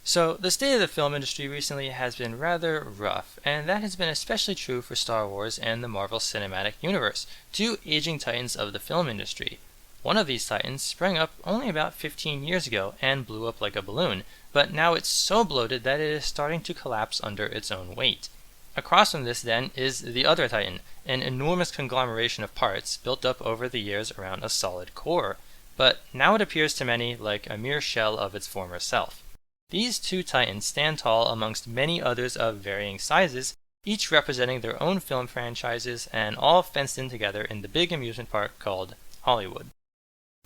So, the state of the film industry recently has been rather rough, and that has been especially true for Star Wars and the Marvel Cinematic Universe, two aging titans of the film industry. One of these titans sprang up only about 15 years ago and blew up like a balloon, but now it's so bloated that it is starting to collapse under its own weight. Across from this, then, is the other titan, an enormous conglomeration of parts built up over the years around a solid core, but now it appears to many like a mere shell of its former self. These two titans stand tall amongst many others of varying sizes, each representing their own film franchises and all fenced in together in the big amusement park called Hollywood.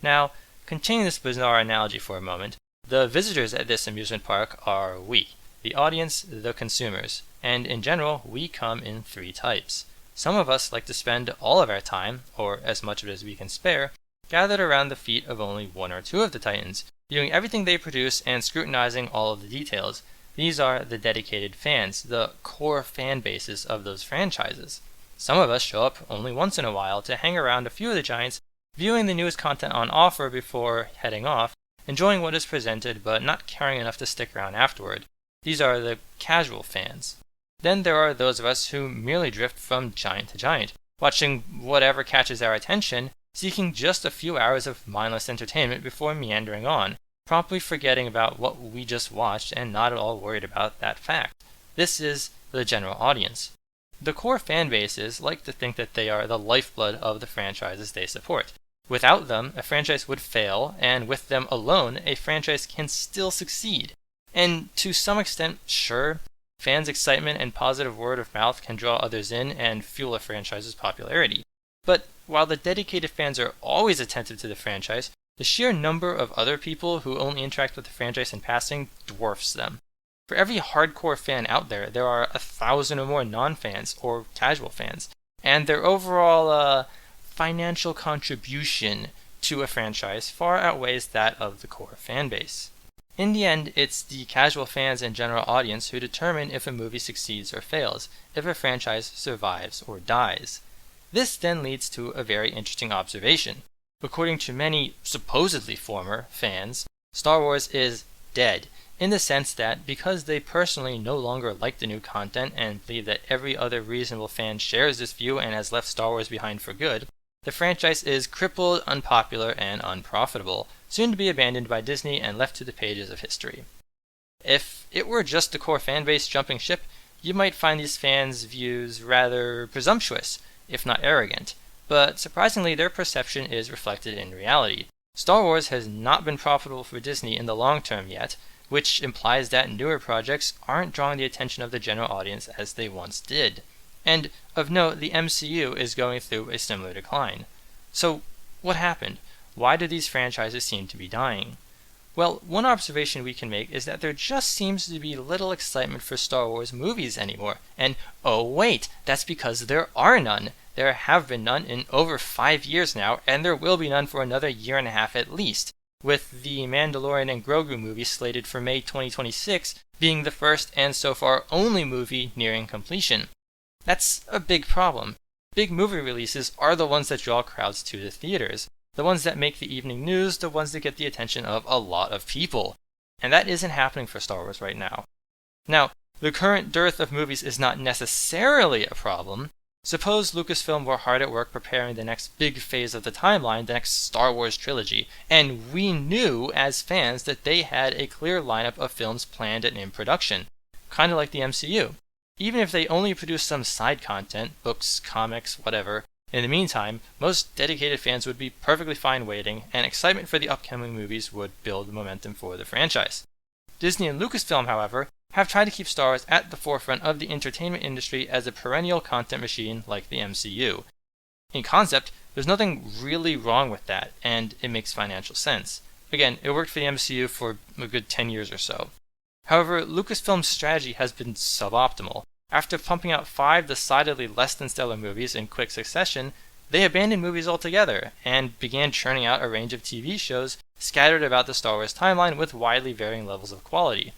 Now, continuing this bizarre analogy for a moment, the visitors at this amusement park are we, the audience, the consumers, and in general, we come in three types. Some of us like to spend all of our time, or as much of it as we can spare, gathered around the feet of only one or two of the titans, viewing everything they produce and scrutinizing all of the details. These are the dedicated fans, the core fan bases of those franchises. Some of us show up only once in a while to hang around a few of the giants, viewing the newest content on offer before heading off, enjoying what is presented but not caring enough to stick around afterward. These are the casual fans. Then there are those of us who merely drift from giant to giant, watching whatever catches our attention, seeking just a few hours of mindless entertainment before meandering on, promptly forgetting about what we just watched and not at all worried about that fact. This is the general audience. The core fan bases like to think that they are the lifeblood of the franchises they support. Without them, a franchise would fail, and with them alone, a franchise can still succeed. And to some extent, sure, fans' excitement and positive word of mouth can draw others in and fuel a franchise's popularity. But while the dedicated fans are always attentive to the franchise, the sheer number of other people who only interact with the franchise in passing dwarfs them. For every hardcore fan out there, there are 1,000 or more non-fans or casual fans, and their overall financial contribution to a franchise far outweighs that of the core fan base. In the end, it's the casual fans and general audience who determine if a movie succeeds or fails, if a franchise survives or dies. This then leads to a very interesting observation. According to many supposedly former fans, Star Wars is dead, in the sense that because they personally no longer like the new content and believe that every other reasonable fan shares this view and has left Star Wars behind for good, the franchise is crippled, unpopular, and unprofitable, soon to be abandoned by Disney and left to the pages of history. If it were just the core fanbase jumping ship, you might find these fans' views rather presumptuous, if not arrogant, but surprisingly their perception is reflected in reality. Star Wars has not been profitable for Disney in the long term yet, which implies that newer projects aren't drawing the attention of the general audience as they once did. And of note, the MCU is going through a similar decline. So, what happened? Why do these franchises seem to be dying? Well, one observation we can make is that there just seems to be little excitement for Star Wars movies anymore. And oh wait, that's because there are none. There have been none in over 5 years now, and there will be none for another year and a half at least, with the Mandalorian and Grogu movie slated for May 2026 being the first and so far only movie nearing completion. That's a big problem. Big movie releases are the ones that draw crowds to the theaters, the ones that make the evening news, the ones that get the attention of a lot of people. And that isn't happening for Star Wars right now. Now, the current dearth of movies is not necessarily a problem. Suppose Lucasfilm were hard at work preparing the next big phase of the timeline, the next Star Wars trilogy, and we knew as fans that they had a clear lineup of films planned and in production, kind of like the MCU. Even if they only produced some side content, books, comics, whatever, in the meantime, most dedicated fans would be perfectly fine waiting, and excitement for the upcoming movies would build momentum for the franchise. Disney and Lucasfilm, however, have tried to keep Star Wars at the forefront of the entertainment industry as a perennial content machine like the MCU. In concept, there's nothing really wrong with that, and it makes financial sense. Again, it worked for the MCU for a good 10 years or so. However, Lucasfilm's strategy has been suboptimal. After pumping out 5 decidedly less than stellar movies in quick succession, they abandoned movies altogether, and began churning out a range of TV shows scattered about the Star Wars timeline with widely varying levels of quality.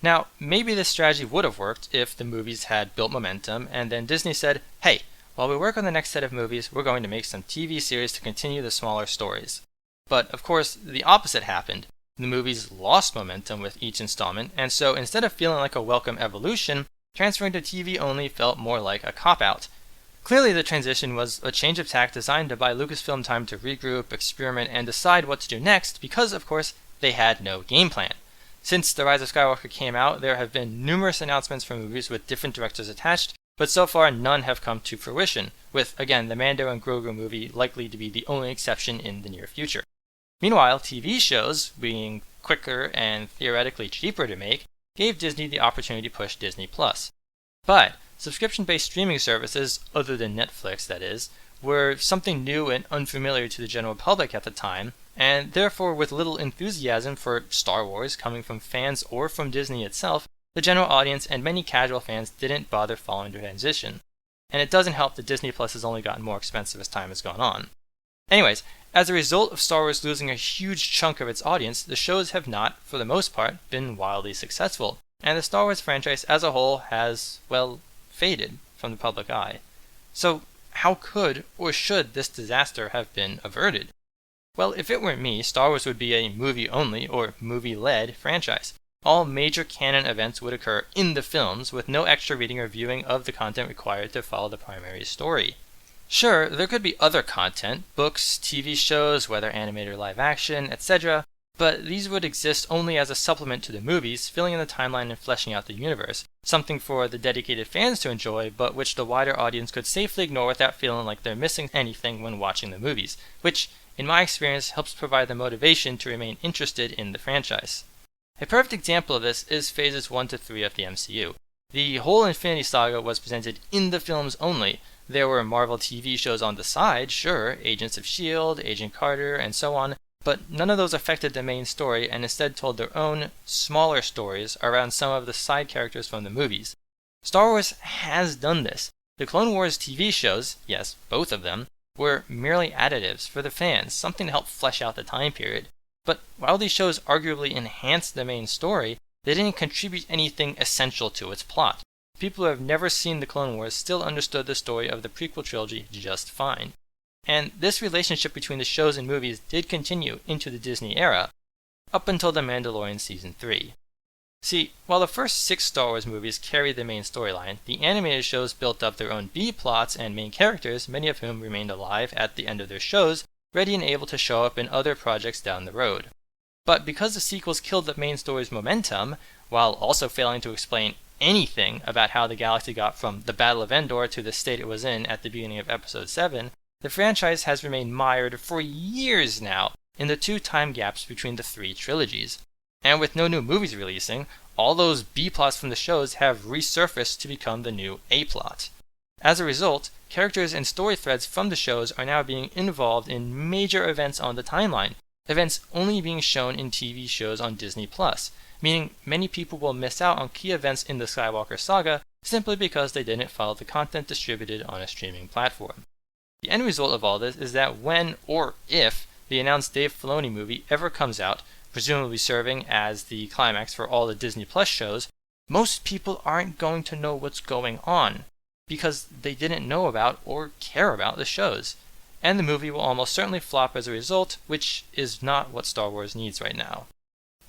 Now, maybe this strategy would have worked if the movies had built momentum, and then Disney said, hey, while we work on the next set of movies, we're going to make some TV series to continue the smaller stories. But, of course, the opposite happened. The movies lost momentum with each installment, and so instead of feeling like a welcome evolution, transferring to TV only felt more like a cop-out. Clearly, the transition was a change of tack designed to buy Lucasfilm time to regroup, experiment, and decide what to do next because, of course, they had no game plan. Since The Rise of Skywalker came out, there have been numerous announcements for movies with different directors attached, but so far none have come to fruition, with, again, the Mando and Grogu movie likely to be the only exception in the near future. Meanwhile, TV shows, being quicker and theoretically cheaper to make, gave Disney the opportunity to push Disney+. But subscription-based streaming services, other than Netflix that is, were something new and unfamiliar to the general public at the time, and therefore with little enthusiasm for Star Wars coming from fans or from Disney itself, the general audience and many casual fans didn't bother following the transition. And it doesn't help that Disney Plus has only gotten more expensive as time has gone on. Anyways, as a result of Star Wars losing a huge chunk of its audience, the shows have not, for the most part, been wildly successful, and the Star Wars franchise as a whole has, well, faded from the public eye. So, how could or should this disaster have been averted? Well, if it were me, Star Wars would be a movie-only or movie-led franchise. All major canon events would occur in the films, with no extra reading or viewing of the content required to follow the primary story. Sure, there could be other content, books, TV shows, whether animated or live action, etc., but these would exist only as a supplement to the movies, filling in the timeline and fleshing out the universe, something for the dedicated fans to enjoy, but which the wider audience could safely ignore without feeling like they're missing anything when watching the movies, which, in my experience, helps provide the motivation to remain interested in the franchise. A perfect example of this is Phases 1 to 3 of the MCU. The whole Infinity Saga was presented in the films only. There were Marvel TV shows on the side, sure, Agents of S.H.I.E.L.D., Agent Carter, and so on, but none of those affected the main story and instead told their own, smaller stories around some of the side characters from the movies. Star Wars has done this. The Clone Wars TV shows, yes, both of them, were merely additives for the fans, something to help flesh out the time period. But while these shows arguably enhanced the main story, they didn't contribute anything essential to its plot. People who have never seen the Clone Wars still understood the story of the prequel trilogy just fine. And this relationship between the shows and movies did continue into the Disney era, up until The Mandalorian Season 3. See, while the first 6 Star Wars movies carried the main storyline, the animated shows built up their own B-plots and main characters, many of whom remained alive at the end of their shows, ready and able to show up in other projects down the road. But because the sequels killed the main story's momentum, while also failing to explain anything about how the galaxy got from the Battle of Endor to the state it was in at the beginning of Episode 7, the franchise has remained mired for years now in the 2 time gaps between the 3 trilogies. And with no new movies releasing, all those B-plots from the shows have resurfaced to become the new A-plot. As a result, characters and story threads from the shows are now being involved in major events on the timeline, events only being shown in TV shows on Disney+, meaning many people will miss out on key events in the Skywalker saga simply because they didn't follow the content distributed on a streaming platform. The end result of all this is that when, or if, the announced Dave Filoni movie ever comes out, presumably serving as the climax for all the Disney Plus shows, most people aren't going to know what's going on, because they didn't know about or care about the shows. And the movie will almost certainly flop as a result, which is not what Star Wars needs right now.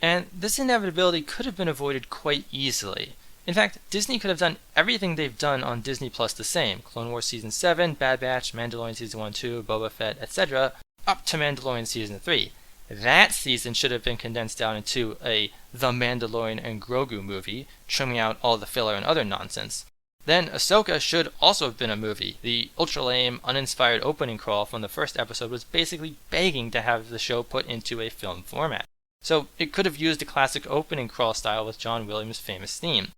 And this inevitability could have been avoided quite easily. In fact, Disney could have done everything they've done on Disney Plus the same: Clone Wars Season 7, Bad Batch, Mandalorian Season 1, 2, Boba Fett, etc., up to Mandalorian Season 3. That season should have been condensed down into a The Mandalorian and Grogu movie, trimming out all the filler and other nonsense. Then Ahsoka should also have been a movie. The ultra-lame, uninspired opening crawl from the first episode was basically begging to have the show put into a film format. So it could have used the classic opening crawl style with John Williams' famous theme.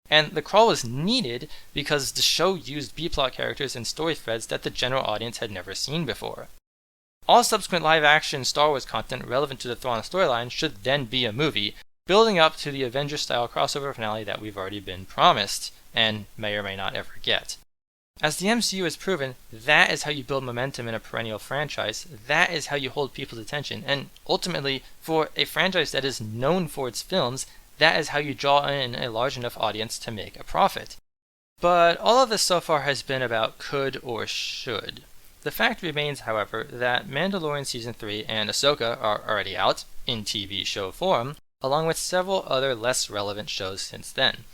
And the crawl was needed because the show used B-plot characters and story threads that the general audience had never seen before. All subsequent live-action Star Wars content relevant to the Thrawn storyline should then be a movie, building up to the Avengers-style crossover finale that we've already been promised, and may or may not ever get. As the MCU has proven, that is how you build momentum in a perennial franchise, that is how you hold people's attention, and ultimately, for a franchise that is known for its films, that is how you draw in a large enough audience to make a profit. But all of this so far has been about could or should. The fact remains, however, that Mandalorian Season 3 and Ahsoka are already out, in TV show form, along with several other less relevant shows since then.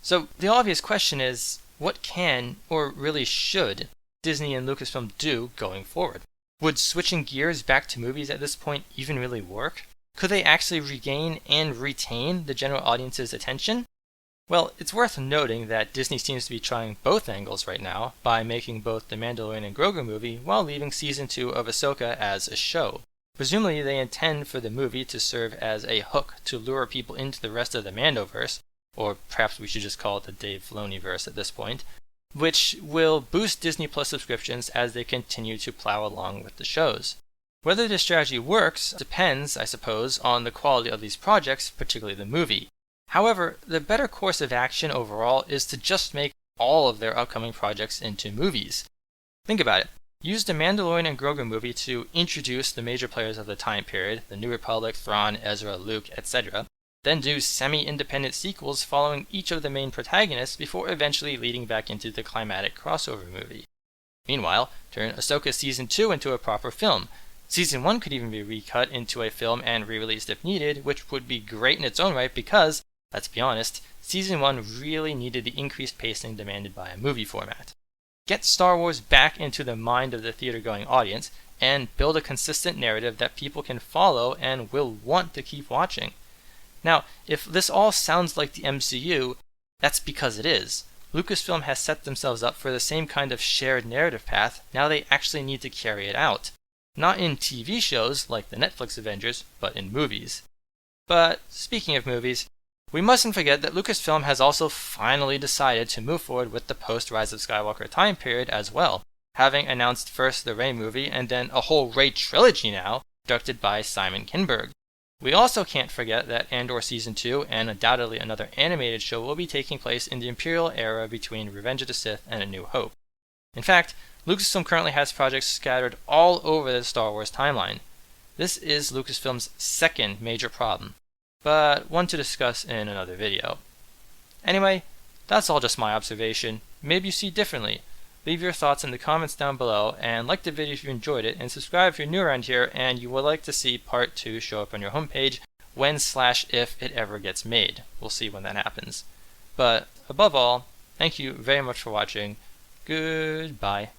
So the obvious question is, what can, or really should, Disney and Lucasfilm do going forward? Would switching gears back to movies at this point even really work? Could they actually regain and retain the general audience's attention? Well, it's worth noting that Disney seems to be trying both angles right now by making both the Mandalorian and Grogu movie while leaving Season 2 of Ahsoka as a show. Presumably they intend for the movie to serve as a hook to lure people into the rest of the Mandoverse, or perhaps we should just call it the Dave Filoni-verse at this point, which will boost Disney Plus subscriptions as they continue to plow along with the shows. Whether this strategy works depends, I suppose, on the quality of these projects, particularly the movie. However, the better course of action overall is to just make all of their upcoming projects into movies. Think about it. Use the Mandalorian and Grogu movie to introduce the major players of the time period, the New Republic, Thrawn, Ezra, Luke, etc., then do semi-independent sequels following each of the main protagonists before eventually leading back into the climatic crossover movie. Meanwhile, turn Ahsoka Season 2 into a proper film. Season 1 could even be recut into a film and re-released if needed, which would be great in its own right because, let's be honest, Season 1 really needed the increased pacing demanded by a movie format. Get Star Wars back into the mind of the theater-going audience, and build a consistent narrative that people can follow and will want to keep watching. Now, if this all sounds like the MCU, that's because it is. Lucasfilm has set themselves up for the same kind of shared narrative path, now they actually need to carry it out. Not in TV shows like the Netflix Avengers, but in movies. But speaking of movies, we mustn't forget that Lucasfilm has also finally decided to move forward with the post-Rise of Skywalker time period as well, having announced first the Rey movie and then a whole Rey trilogy now, directed by Simon Kinberg. We also can't forget that Andor Season 2 and undoubtedly another animated show will be taking place in the Imperial era between Revenge of the Sith and A New Hope. In fact, Lucasfilm currently has projects scattered all over the Star Wars timeline. This is Lucasfilm's second major problem, but one to discuss in another video. Anyway, that's all just my observation. Maybe you see differently. Leave your thoughts in the comments down below, and like the video if you enjoyed it, and subscribe if you're new around here and you would like to see part 2 show up on your homepage when/if it ever gets made. We'll see when that happens. But above all, thank you very much for watching. Goodbye.